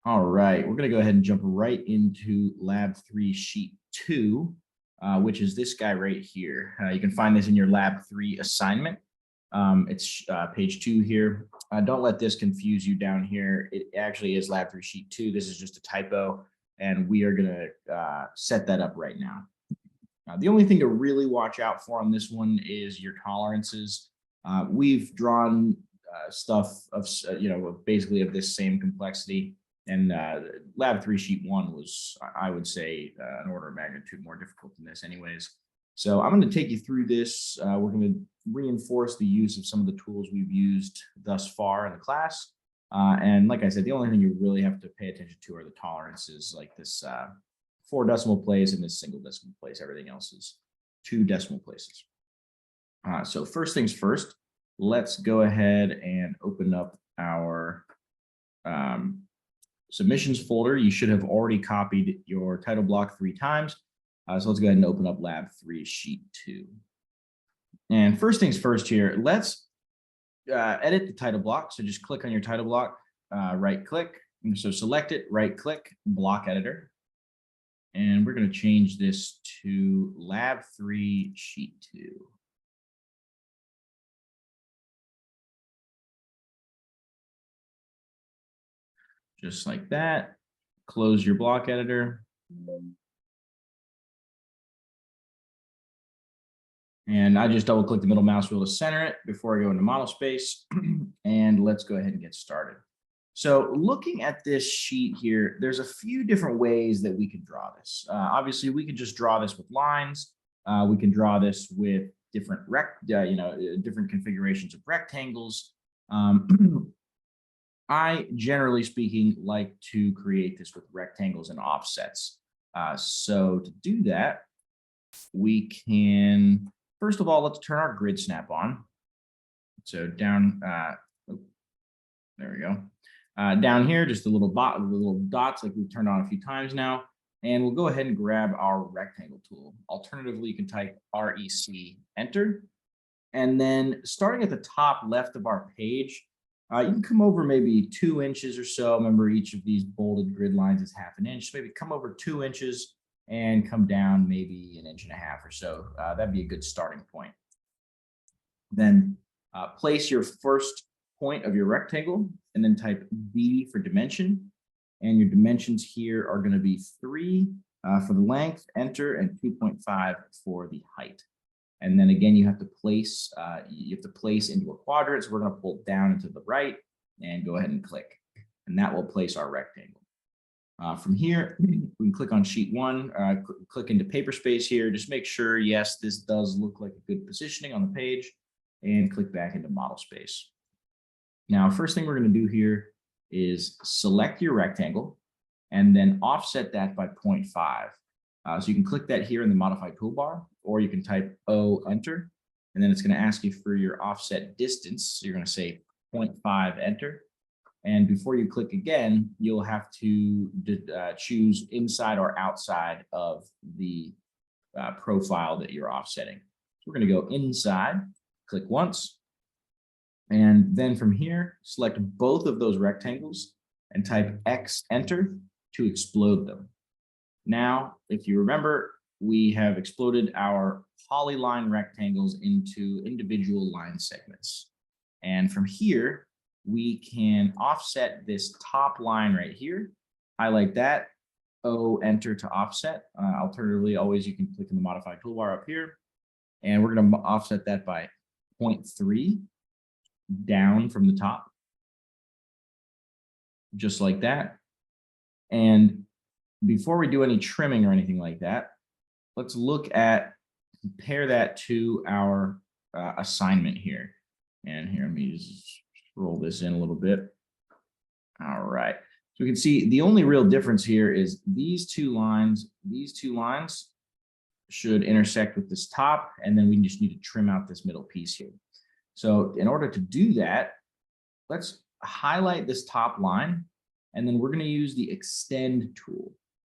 All right, we're going to go ahead and jump right into Lab 3 Sheet 2, which is this guy right here. You can find this in your Lab 3 assignment. It's page 2 here. Don't let this confuse you down here. It actually is Lab 3 Sheet 2. This is just a typo, and we are going to set that up right now. The only thing to really watch out for on this one is your tolerances. We've drawn stuff of, basically of this same complexity. And Lab 3 Sheet 1 was, I would say, an order of magnitude more difficult than this anyways. So I'm going to take you through this. We're going to reinforce the use of some of the tools we've used thus far in the class. And like I said, the only thing you really have to pay attention to are the tolerances, like this 4 decimal place and this single decimal place. Everything else is 2 decimal places. So first things first, let's go ahead and open up our submissions folder. You should have already copied your title block 3 times. So let's go ahead and open up Lab 3 Sheet 2. And first things first here, let's edit the title block. So just click on your title block, right click. So select it, right click, block editor. And we're going to change this to Lab 3 Sheet 2. Just like that. Close your block editor. And I just double click the middle mouse wheel to center it before I go into model space. And let's go ahead and get started. So looking at this sheet here, there's a few different ways that we can draw this. Obviously, we can just draw this with lines. We can draw this with different different configurations of rectangles. I, generally speaking, like to create this with rectangles and offsets. So to do that, we can, first of all, let's turn our grid snap on. So down, there we go. Down here, just the little dots like we've turned on a few times now. And we'll go ahead and grab our rectangle tool. Alternatively, you can type REC, enter. And then starting at the top left of our page, you can come over maybe 2 inches or so. Remember, each of these bolded grid lines is 1/2 inch. Maybe come over 2 inches and come down maybe 1.5 inches or so. That'd be a good starting point. Then place your first point of your rectangle and then type D for dimension. And your dimensions here are going to be 3 for the length, enter, and 2.5 for the height. And then again, you have to place into a quadrant. So we're going to pull down and to the right and go ahead and click. And that will place our rectangle. From here, we can click on sheet 1, click into paper space here. Just make sure, yes, this does look like a good positioning on the page, and click back into model space. Now, first thing we're going to do here is select your rectangle and then offset that by 0.5. So you can click that here in the modify toolbar, or you can type O, enter, and then it's going to ask you for your offset distance. So you're going to say 0.5, enter. And before you click again, you'll have to choose inside or outside of the profile that you're offsetting. So we're going to go inside, click once, and then from here, select both of those rectangles and type X, enter to explode them. Now, if you remember, we have exploded our polyline rectangles into individual line segments. And from here, we can offset this top line right here, highlight that, O, enter to offset. Alternatively, always you can click in the modify toolbar up here, and we're going to offset that by 0.3 down from the top, just like that. And before we do any trimming or anything like that, let's compare that to our assignment here. And here, let me just roll this in a little bit. All right. So we can see the only real difference here is these two lines should intersect with this top, and then we just need to trim out this middle piece here. So in order to do that, let's highlight this top line, and then we're going to use the extend tool.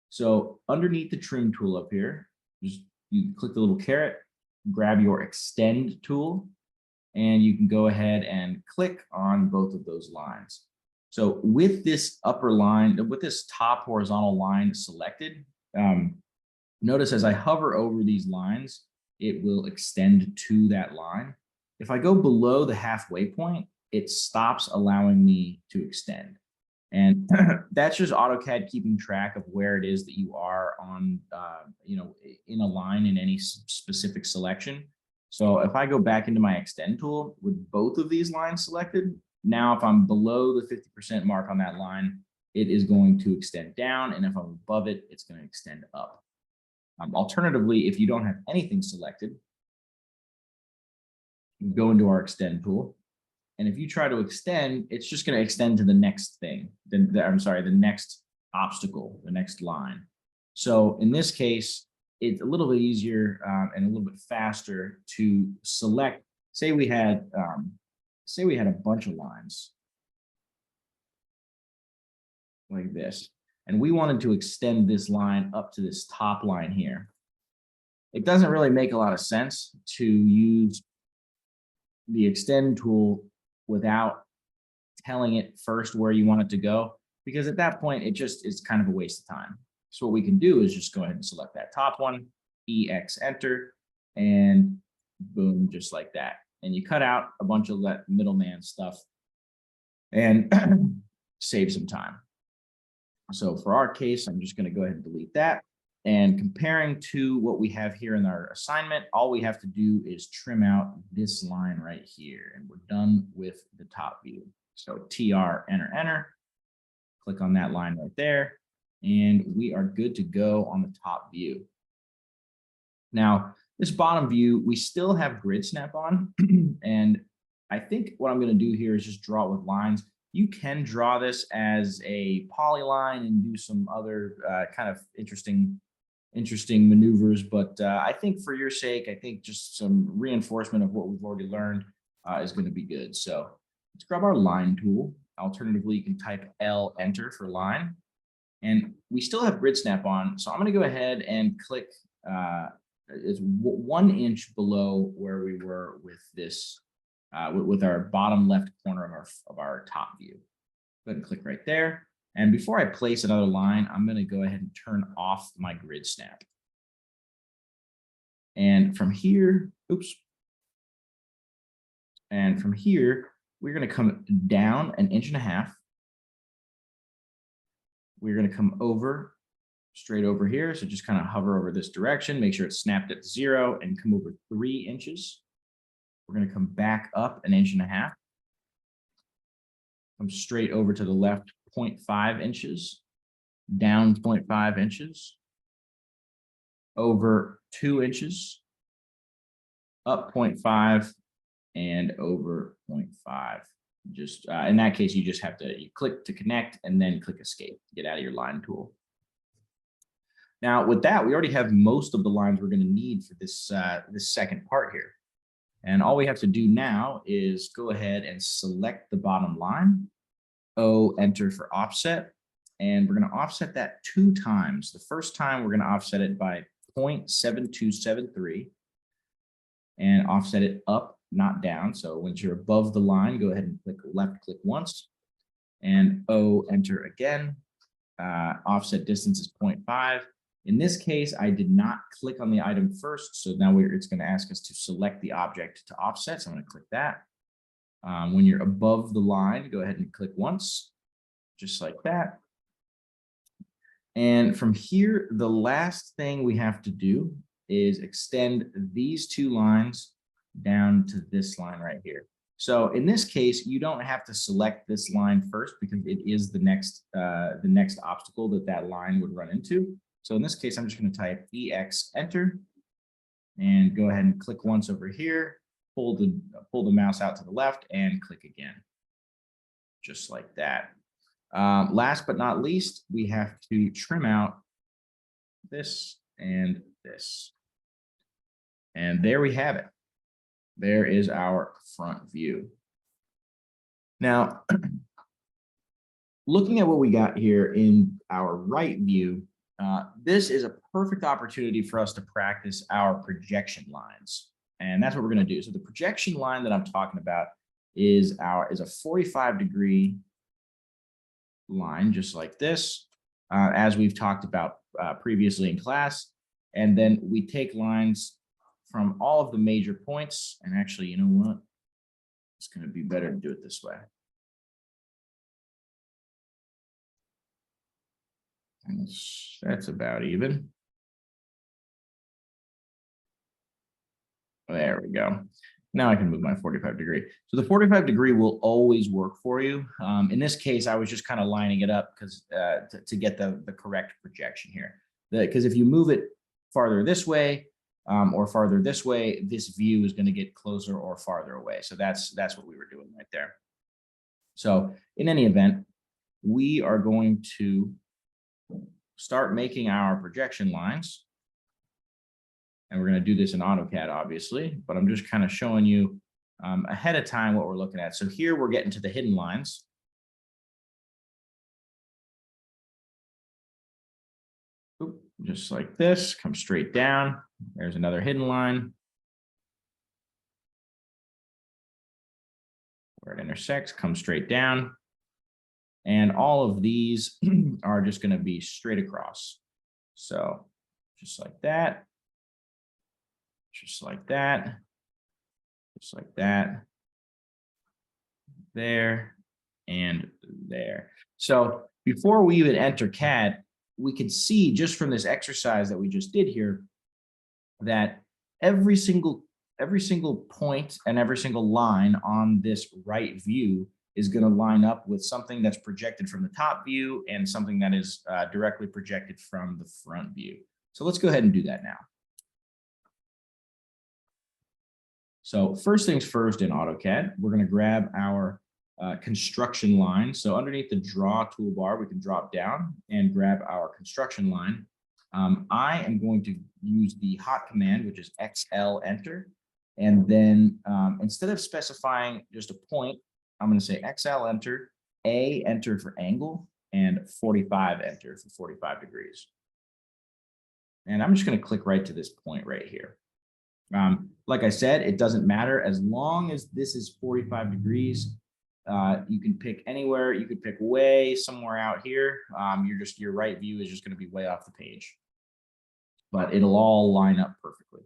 So underneath the trim tool up here, you click the little caret, grab your extend tool, and you can go ahead and click on both of those lines. So with this upper line, with this top horizontal line selected, notice as I hover over these lines, it will extend to that line. If I go below the halfway point, it stops allowing me to extend. And that's just AutoCAD keeping track of where it is that you are on, in a line in any specific selection. So if I go back into my extend tool with both of these lines selected, now if I'm below the 50% mark on that line, it is going to extend down. And if I'm above it, it's going to extend up. Alternatively, if you don't have anything selected, you go into our extend tool. And if you try to extend, it's just going to extend to the next thing. The next obstacle, the next line. So in this case, it's a little bit easier and a little bit faster to select. Say we had a bunch of lines like this, and we wanted to extend this line up to this top line here. It doesn't really make a lot of sense to use the extend tool without telling it first where you want it to go, because at that point, it just is kind of a waste of time. So what we can do is just go ahead and select that top one, EX enter, and boom, just like that. And you cut out a bunch of that middleman stuff and save some time. So for our case, I'm just going to go ahead and delete that. And comparing to what we have here in our assignment, all we have to do is trim out this line right here, and we're done with the top view. So TR, enter, enter, click on that line right there, and we are good to go on the top view. Now, this bottom view, we still have grid snap on, and I think what I'm going to do here is just draw it with lines. You can draw this as a polyline and do some other kind of interesting maneuvers, but I think for your sake, I think just some reinforcement of what we've already learned is going to be good. So let's grab our line tool. Alternatively, you can type L, enter for line, and we still have grid snap on. So I'm going to go ahead and click. It's 1 inch below where we were with this, with our bottom left corner of our top view. Go ahead and click right there. And before I place another line, I'm going to go ahead and turn off my grid snap. And from here, and from here, we're going to come down 1.5 inches. We're going to come over, straight over here. So just kind of hover over this direction, make sure it's snapped at 0, and come over 3 inches. We're going to come back up 1.5 inches. Come straight over to the left 0.5 inches, down 0.5 inches, over 2 inches, up 0.5, and over 0.5. Just in that case, you just have to click to connect and then click escape to get out of your line tool. Now with that, we already have most of the lines we're going to need for this this second part here. And all we have to do now is go ahead and select the bottom line, O, enter for offset, and we're going to offset that 2 times. The first time we're going to offset it by 0.7273 and offset it up, not down. So once you're above the line, go ahead and click left click once, and O, enter again. Offset distance is 0.5. In this case, I did not click on the item first, so now it's going to ask us to select the object to offset. So I'm going to click that. When you're above the line, go ahead and click once, just like that. And from here, the last thing we have to do is extend these 2 lines down to this line right here. So in this case, you don't have to select this line first because it is the next obstacle that line would run into. So in this case, I'm just going to type EX enter and go ahead and click once over here, pull the mouse out to the left and click again, just like that. Last but not least, we have to trim out this and this. And there we have it. There is our front view. Now, looking at what we got here in our right view, this is a perfect opportunity for us to practice our projection lines. And that's what we're going to do. So the projection line that I'm talking about is a 45-degree line just like this, as we've talked about previously in class. And then we take lines from all of the major points. And actually, you know what? It's going to be better to do it this way. And that's about even. There we go. Now I can move my 45 degree. So the 45 degree will always work for you. In this case, I was just kind of lining it up because to get the correct projection here. Because if you move it farther this way or farther this way, this view is going to get closer or farther away. So that's what we were doing right there. So in any event, we are going to start making our projection lines. And we're going to do this in AutoCAD, obviously, but I'm just kind of showing you ahead of time what we're looking at. So here we're getting to the hidden lines. Oop, just like this, come straight down. There's another hidden line. Where it intersects, come straight down. And all of these are just going to be straight across. So just like that. Just like that, just like that, there, and there. So before we even enter CAD, we can see just from this exercise that we just did here that every single point and every single line on this right view is going to line up with something that's projected from the top view and something that is directly projected from the front view. So let's go ahead and do that now. So first things first in AutoCAD, we're going to grab our construction line. So underneath the draw toolbar, we can drop down and grab our construction line. I am going to use the hot command, which is XL enter. And then instead of specifying just a point, I'm going to say XL enter, A enter for angle, and 45 enter for 45 degrees. And I'm just going to click right to this point right here. Like I said, it doesn't matter as long as this is 45 degrees. You can pick anywhere. You could pick way somewhere out here. Your right view is just going to be way off the page, but it'll all line up perfectly.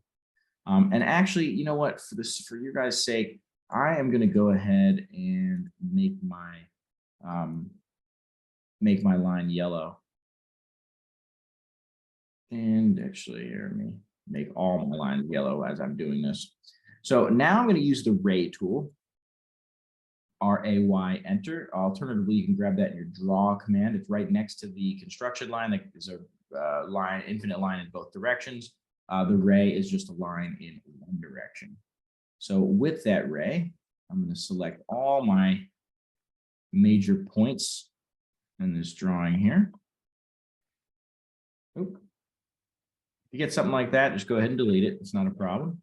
And actually, you know what? For your guys' sake, I am going to go ahead and make my line yellow. And actually, let me make all my lines yellow as I'm doing this. So now I'm going to use the Ray tool, RAY enter. Alternatively, you can grab that in your draw command. It's right next to the construction line. That is a line, infinite line in both directions. The ray is just a line in one direction. So with that ray, I'm going to select all my major points in this drawing here. Oop. If you get something like that, just go ahead and delete it. It's not a problem.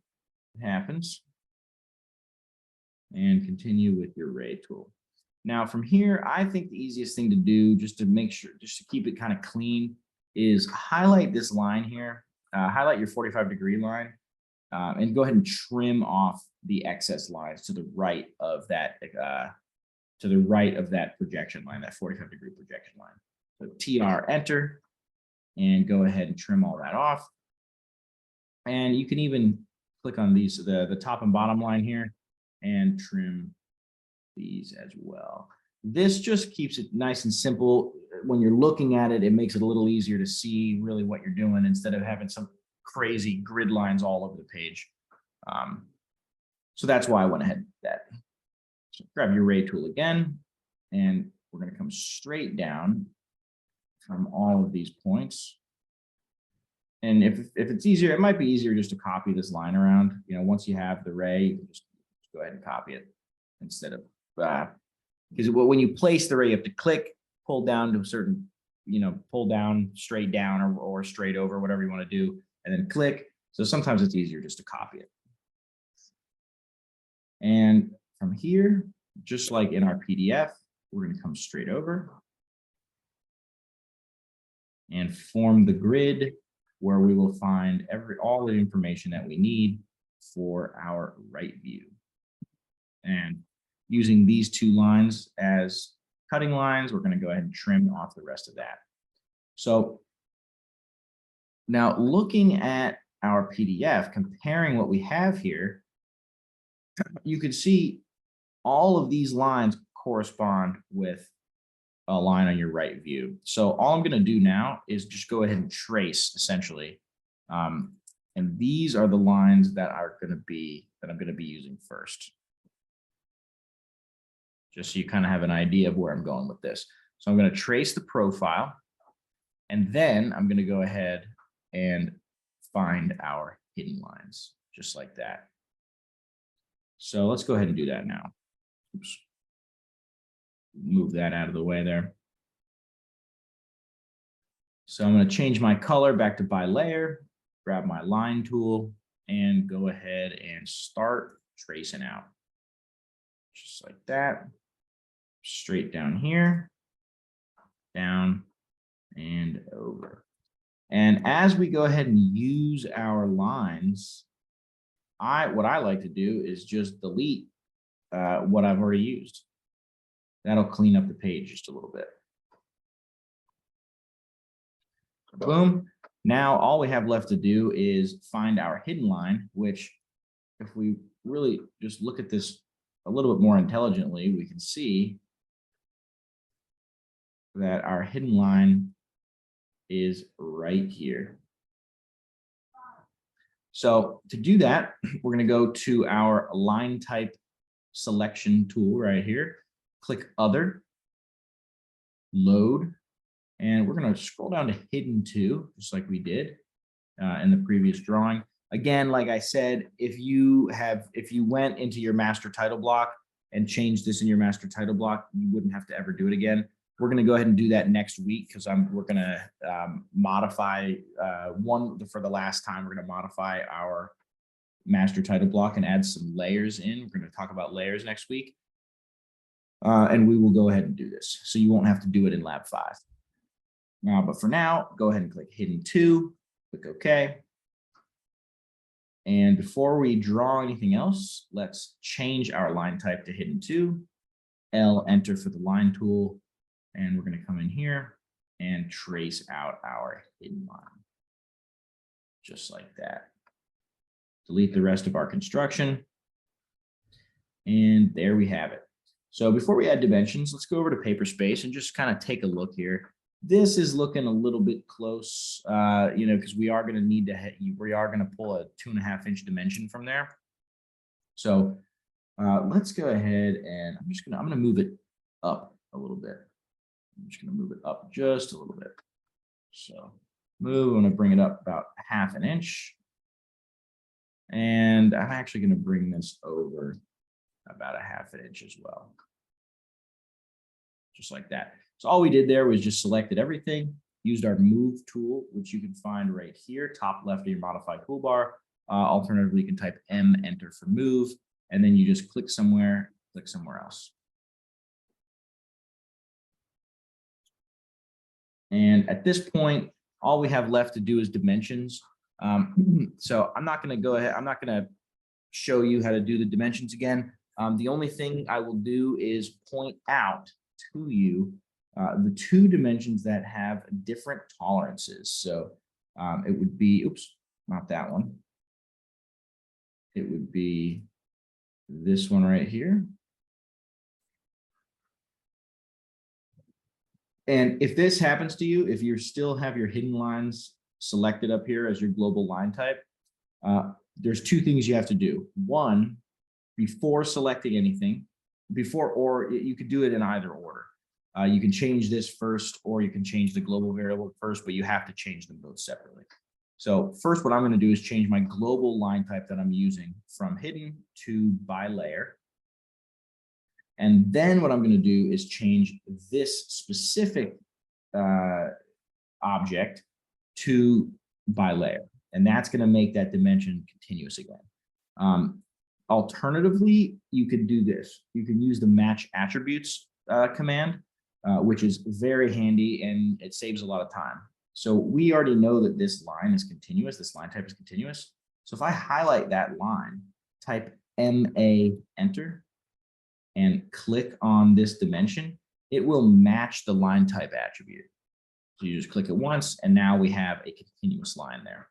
It happens. And continue with your ray tool. Now from here, I think the easiest thing to do, just to make sure, just to keep it kind of clean, is highlight this line here, highlight your 45 degree line, and go ahead and trim off the excess lines to the right of that, projection line, that 45 degree projection line. So TR enter, and go ahead and trim all that off. And you can even click on these, the top and bottom line here, and trim these as well. This just keeps it nice and simple. When you're looking at it, it makes it a little easier to see really what you're doing instead of having some crazy grid lines all over the page. So that's why I went ahead and did that. So grab your ray tool again, and we're going to come straight down from all of these points. And if it's easier, it might be easier just to copy this line around. You know, once you have the ray, you can just go ahead and copy it instead of, because when you place the ray, you have to click, pull down to a certain, pull down, straight down, or straight over, whatever you want to do, and then click. So sometimes it's easier just to copy it. And from here, just like in our PDF, we're going to come straight over and form the grid where we will find all the information that we need for our right view. And using these two lines as cutting lines. We're going to go ahead and trim off the rest of that. So now looking at our PDF, comparing what we have here, you can see all of these lines correspond with a line on your right view. So all I'm going to do now is just go ahead and trace essentially. And these are the lines that I'm going to be using first. Just so you kind of have an idea of where I'm going with this. So I'm going to trace the profile, and then I'm going to go ahead and find our hidden lines, just like that. So let's go ahead and do that now. Oops. Move that out of the way there. So I'm going to change my color back to by layer, grab my line tool, and go ahead and start tracing out. Just like that. Straight down here, down and over. And as we go ahead and use our lines, what I like to do is just delete what I've already used. That'll clean up the page just a little bit. Boom. Now all we have left to do is find our hidden line, which if we really just look at this a little bit more intelligently, we can see that our hidden line is right here. So to do that, we're going to go to our line type selection tool right here, click other, load, and we're going to scroll down to hidden to, just like we did in the previous drawing. Again, like I said, if you went into your master title block and changed this in your master title block, you wouldn't have to ever do it again. We're going to go ahead and do that next week because we're going to modify for the last time. We're going to modify our master title block and add some layers in. We're going to talk about layers next week. And we will go ahead and do this. So you won't have to do it in Lab 5. But for now, go ahead and click Hidden To, click OK. And before we draw anything else, let's change our line type to Hidden To. L, enter for the line tool. And we're going to come in here and trace out our hidden line. Just like that. Delete the rest of our construction. And there we have it. So before we add dimensions, let's go over to Paperspace and just kind of take a look here. This is looking a little bit close, because we are going to need to pull a 2.5-inch dimension from there. So let's go ahead and I'm going to move it up a little bit. I'm just going to move it up just a little bit. So move, I'm going to bring it up about 1/2 inch. And I'm actually going to bring this over about 1/2 inch as well. Just like that. So all we did there was just selected everything, used our move tool, which you can find right here, top left of your modified toolbar. Alternatively, you can type M, enter for move, and then you just click somewhere else. And at this point, all we have left to do is dimensions. So I'm not going to go ahead. I'm not going to show you how to do the dimensions again. The only thing I will do is point out to you the 2 dimensions that have different tolerances. So it would be, oops, not that one. It would be this one right here. And if this happens to you, if you still have your hidden lines selected up here as your global line type, there's 2 things you have to do. One, before selecting anything, or you could do it in either order. You can change this first, or you can change the global variable first, but you have to change them both separately. So first, what I'm going to do is change my global line type that I'm using from hidden to by layer. And then what I'm going to do is change this specific object to by layer. And that's going to make that dimension continuous again. Alternatively, you could do this. You can use the match attributes command, which is very handy and it saves a lot of time. So we already know that this line is continuous. This line type is continuous. So if I highlight that line, type MA, enter, and click on this dimension, it will match the line type attribute. So you just click it once, and now we have a continuous line there.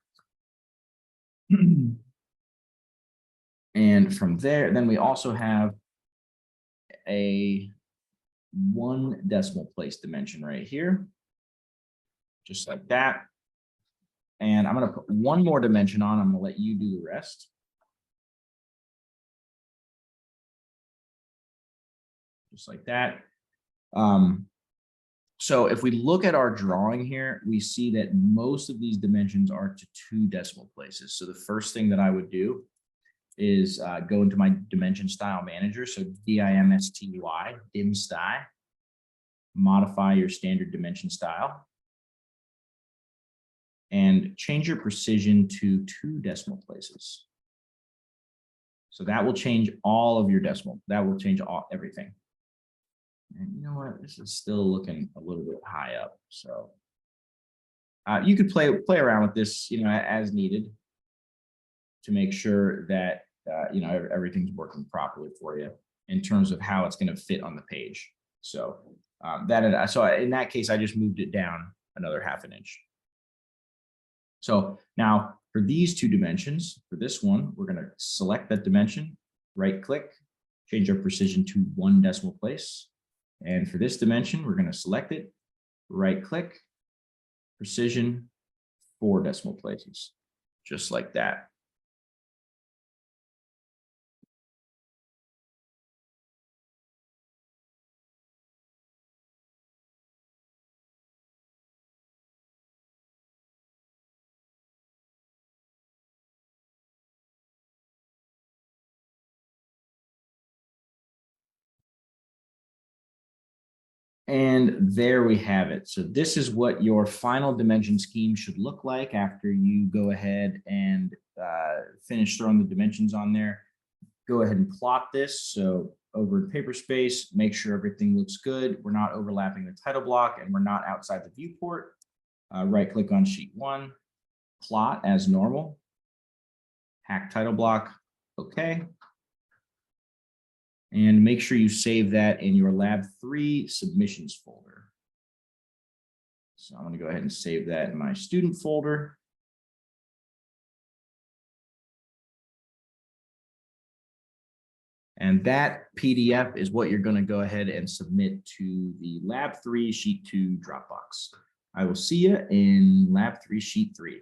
And from there, then we also have a 1 decimal place dimension right here, just like that. And I'm going to put one more dimension on. I'm going to let you do the rest. Just like that. So if we look at our drawing here, we see that most of these dimensions are to 2 decimal places. So the first thing that I would do is go into my dimension style manager. So DIMSTY, dim style, modify your standard dimension style, and change your precision to 2 decimal places. So that will change all of your decimal. That will change everything. And you know what? This is still looking a little bit high up. So you could play around with this, as needed to make sure that everything's working properly for you in terms of how it's going to fit on the page. So in that case, I just moved it down another 1/2 inch. So now for these 2 dimensions, for this one, we're going to select that dimension, right click, change our precision to 1 decimal place. And for this dimension, we're going to select it, right click, precision, 4 decimal places, just like that. And there we have it. So this is what your final dimension scheme should look like after you go ahead and finish throwing the dimensions on there. Go ahead and plot this. So over in Paperspace, make sure everything looks good. We're not overlapping the title block and we're not outside the viewport. Right click on sheet 1, plot as normal, hack title block, okay. And make sure you save that in your Lab 3 submissions folder. So I'm going to go ahead and save that in my student folder. And that PDF is what you're going to go ahead and submit to the Lab 3 Sheet 2 Dropbox. I will see you in Lab 3 Sheet 3.